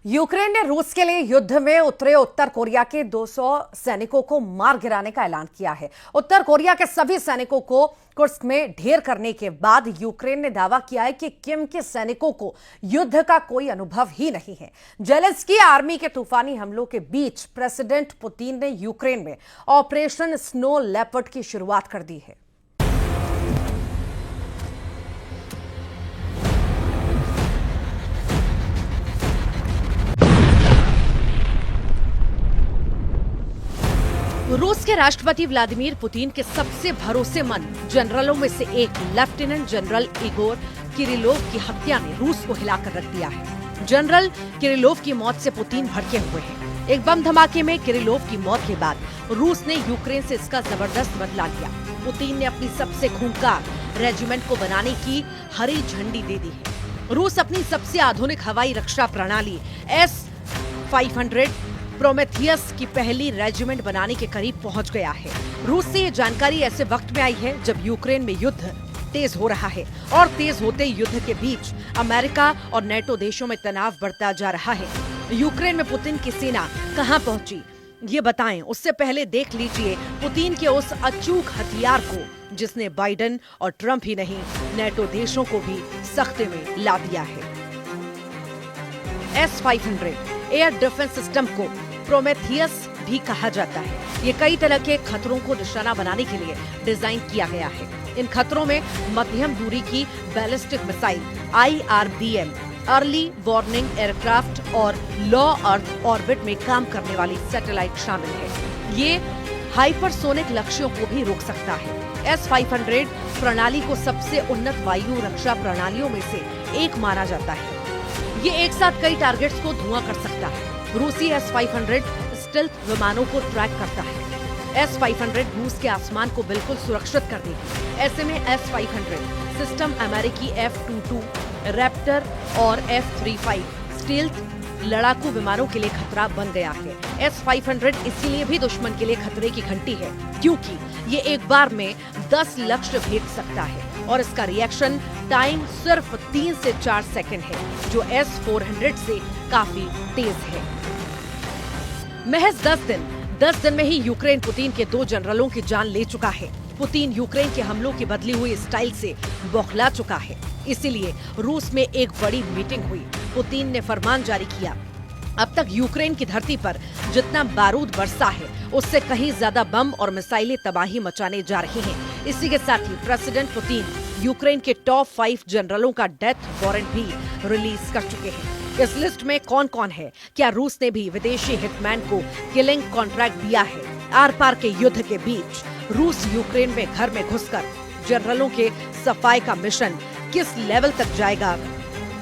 Ukraine ने रूस के लिए युद्ध में उतरे उत्तर कोरिया के 200 सैनिकों को मार गिराने का ऐलान किया है। उत्तर कोरिया के सभी सैनिकों को कुर्स्क में ढेर करने के बाद यूक्रेन ने दावा किया है कि किम के सैनिकों को युद्ध का कोई अनुभव ही नहीं है। जेलेंस्की आर्मी के तूफानी हमलों के बीच प्रेसिडेंट पुतिन ने यूक्रेन में ऑपरेशन स्नो लेपर्ड की शुरुआत कर दी है। रूस के राष्ट्रपति व्लादिमीर पुतिन के सबसे भरोसेमंद जनरलों में से एक लेफ्टिनेंट जनरल इगोर किरिलोव की हत्या ने रूस को हिलाकर रख दिया है। जनरल किरिलोव की मौत से पुतिन भड़के हुए हैं। एक बम धमाके में किरिलोव की मौत के बाद रूस ने यूक्रेन से इसका जबरदस्त बदला लिया। पुतिन ने अपनी सबसे खूंखार रेजिमेंट को बनाने की हरी झंडी दे दी है। रूस अपनी सबसे आधुनिक हवाई रक्षा प्रणाली S-500 प्रोमेथियस की पहली रेजिमेंट बनाने के करीब पहुंच गया है। रूस से ये जानकारी ऐसे वक्त में आई है जब यूक्रेन में युद्ध तेज हो रहा है और तेज होते युद्ध के बीच अमेरिका और नेटो देशों में तनाव बढ़ता जा रहा है। यूक्रेन में पुतिन की सेना कहां पहुंची ये बताएं, उससे पहले देख लीजिए पुतिन के उस अचूक हथियार को जिसने बाइडेन और ट्रंप ही नहीं नेटो देशों को भी सख्ते में ला दिया है। S-500 एयर डिफेंस सिस्टम को प्रोमेथियस भी कहा जाता है। ये कई तरह के खतरों को निशाना बनाने के लिए डिजाइन किया गया है। इन खतरों में मध्यम दूरी की ballistic missile IRBM, early warning aircraft और लो अर्थ ऑर्बिट में काम करने वाली सैटेलाइट शामिल है। ये हाइपरसोनिक लक्ष्यों को भी रोक सकता है। S-500 प्रणाली को सबसे उन्नत वायु रक्षा प्रणालियों में से एक माना जाता है। ये एक साथ कई टारगेट्स को धुआं कर सकता है। रूसी S-500 स्टेल्थ विमानों को ट्रैक करता है। S-500 रूस के आसमान को बिल्कुल सुरक्षित कर देगी। ऐसे में S-500 सिस्टम अमेरिकी F-22, रैप्टर और F-35 स्टेल्थ लड़ाकू विमानों के लिए खतरा बन गया है। S-500 इसीलिए भी दुश्मन के लिए खतरे की घंटी है क्योंकि ये एक बार में 10 लक्ष्य भेज सकता है और इसका रिएक्शन टाइम सिर्फ 3 से 4 सेकंड है, जो S-400 से काफी तेज है। महज 10 दिन में ही यूक्रेन पुतिन के 2 जनरलों की जान ले चुका है। पुतिन यूक्रेन के हमलों की बदली हुई स्टाइल से बौखला चुका है। इसीलिए रूस में एक बड़ी मीटिंग हुई। पुतिन ने फरमान जारी किया, अब तक यूक्रेन की धरती पर जितना बारूद बरसा है उससे कहीं ज्यादा बम और मिसाइलें तबाही मचाने जा रही हैं। इसी के साथ ही प्रेसिडेंट पुतिन यूक्रेन के टॉप 5 जनरलों का डेथ वारंट भी रिलीज कर चुके हैं। इस लिस्ट में कौन कौन है? क्या रूस ने भी विदेशी हिटमैन को किलिंग कॉन्ट्रैक्ट दिया है? आर पार के युद्ध के बीच रूस यूक्रेन में घर में घुसकर जनरलों के सफाई का मिशन किस लेवल तक जाएगा?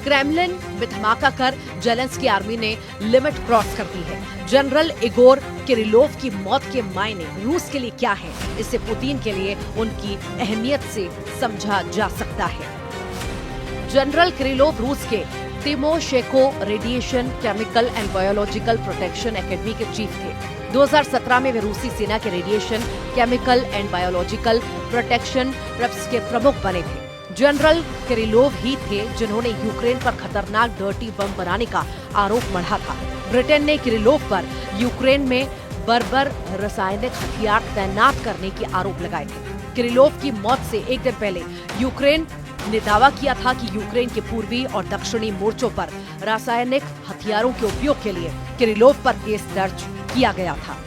क्रेमलिन में धमाका कर जेलेंस्की आर्मी ने लिमिट क्रॉस कर दी है। जनरल इगोर किरिलोव की मौत के मायने रूस के लिए क्या है, इसे पुतिन के लिए उनकी अहमियत से समझा जा सकता है। जनरल किरिलोव रूस के Timoshenko radiation chemical and biological protection academy के चीफ थे। 2017 में वे रूसी सेना के radiation chemical and biological protection रेप्स के प्रमुख बने थे। जनरल किरिलोव ही थे जिन्होंने यूक्रेन पर खतरनाक डर्टी बम बनाने का आरोप मढ़ा था। ब्रिटेन ने किरिलोव पर यूक्रेन में बर्बर रासायनिक हथियार तैनात करने के आरोप लगाए थे। किरिलोव की मौत से एक दिन पहले यूक्रेन ने दावा किया था कि यूक्रेन के पूर्वी और दक्षिणी मोर्चों पर रासायनिक हथियारों के उपयोग के लिए किरिलोव पर केस दर्ज किया गया था।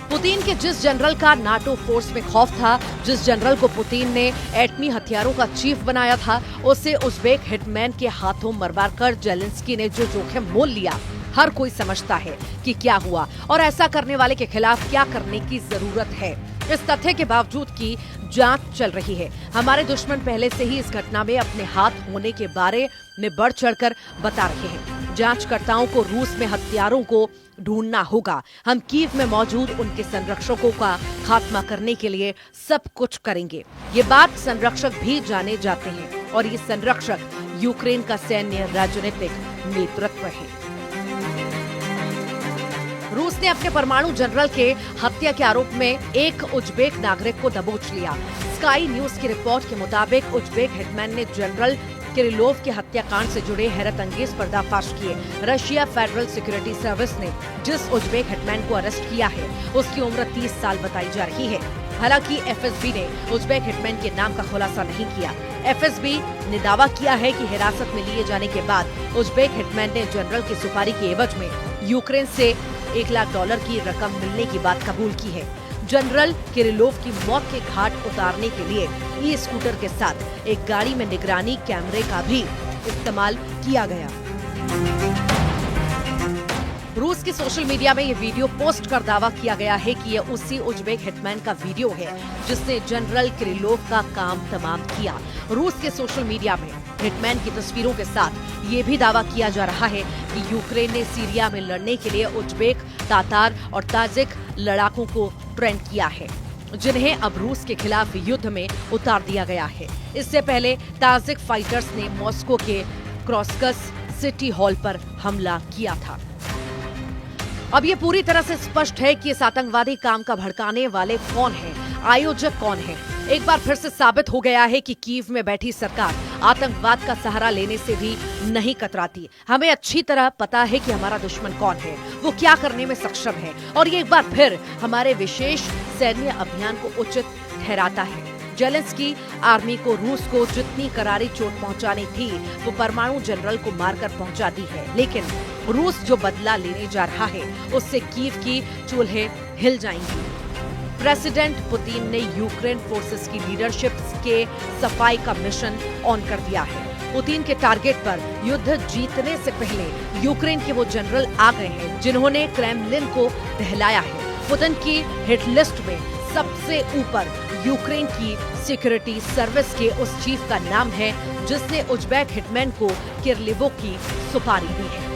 पुतिन के जिस जनरल का नाटो फोर्स में खौफ था, जिस जनरल को पुतिन ने एटमी हथियारों का चीफ बनाया था, उसे उज़्बेक हिटमैन के हाथों मरवा कर जेलेंस्की ने जो जोखिम मोल लिया, हर कोई समझता है कि क्या हुआ और ऐसा करने वाले के खिलाफ क्या करने की जरूरत है। इस तथ्य के बावजूद की जांच चल रही है। हमारे दुश्मन पहले से ही इस घटना में अपने हाथ होने के बारे में बढ़ चढ़कर बता रहे हैं। जांचकर्ताओं को रूस में हथियारों को ढूंढना होगा। हम कीव में मौजूद उनके संरक्षकों का खात्मा करने के लिए सब कुछ करेंगे। ये बात संरक्षक भी जाने जाते हैं और ये संरक्षक यूक्रेन का सैन्य राजनीतिक नेतृत्व है। रूस ने अपने परमाणु जनरल के हत्या के आरोप में एक उज़्बेक नागरिक को दबोच लिया। स्काई न्यूज की रिपोर्ट के मुताबिक उज़्बेक हिटमैन ने जनरल किरिलोव के हत्याकांड से जुड़े हैरत अंगेज पर्दाफाश किए। रशिया फेडरल सिक्योरिटी सर्विस ने जिस उज्बेक हिटमैन को अरेस्ट किया है उसकी उम्र 30 साल बताई जा रही है। हालांकि एफएसबी ने उज्बेक हिटमैन के नाम का खुलासा नहीं किया। एफएसबी ने दावा किया है कि हिरासत में लिए जाने के बाद उज्बेक हिटमैन ने जनरल की सुपारी के एवज में यूक्रेन से $1 लाख की रकम मिलने की बात कबूल की है। जनरल किरिलोव की मौत के घाट उतारने के लिए ई स्कूटर के साथ एक गाड़ी में निगरानी कैमरे का भी इस्तेमाल किया गया। रूस की सोशल मीडिया में ये वीडियो पोस्ट कर दावा किया गया है कि यह उसी उज्बेक हिटमैन का वीडियो है जिसने जनरल किरिलोव का काम तमाम किया। रूस के सोशल मीडिया में हिटमैन की तस्वीरों के साथ ये भी दावा किया जा रहा है कि यूक्रेन ने सीरिया में लड़ने के लिए उज्बेक, तातार और ताजिक लड़ाकों को ट्रेन किया है, जिन्हें अब रूस के खिलाफ युद्ध में उतार दिया गया है। इससे पहले ताजिक फाइटर्स ने मॉस्को के क्रॉस्कस सिटी हॉल पर हमला किया था। अब ये पूरी तरह से स्पष्ट है कि इस आतंकवादी काम का भड़काने वाले कौन हैं, आयोजक कौन है। एक बार फिर से साबित हो गया है कि कीव में बैठी सरकार आतंकवाद का सहारा लेने से भी नहीं कतराती। हमें अच्छी तरह पता है कि हमारा दुश्मन कौन है, वो क्या करने में सक्षम है, और ये एक बार फिर हमारे विशेष सैन्य अभियान को उचित ठहराता है। जेलेंस्की आर्मी को रूस को जितनी करारी चोट पहुंचानी थी वो परमाणु जनरल को मारकर पहुंचा दी है, लेकिन रूस जो बदला लेने जा रहा है उससे कीव की चूल्हे हिल जाएंगी। प्रेसिडेंट पुतिन ने यूक्रेन फोर्सेस की लीडरशिप के सफाई का मिशन ऑन कर दिया है। पुतिन के टारगेट पर युद्ध जीतने से पहले यूक्रेन के वो जनरल आ गए हैं जिन्होंने क्रेमलिन को दहलाया है। पुतिन की हिट लिस्ट में सबसे ऊपर यूक्रेन की सिक्योरिटी सर्विस के उस चीफ का नाम है जिसने उज्बेक हिटमैन को किरिलोव की सुपारी दी है।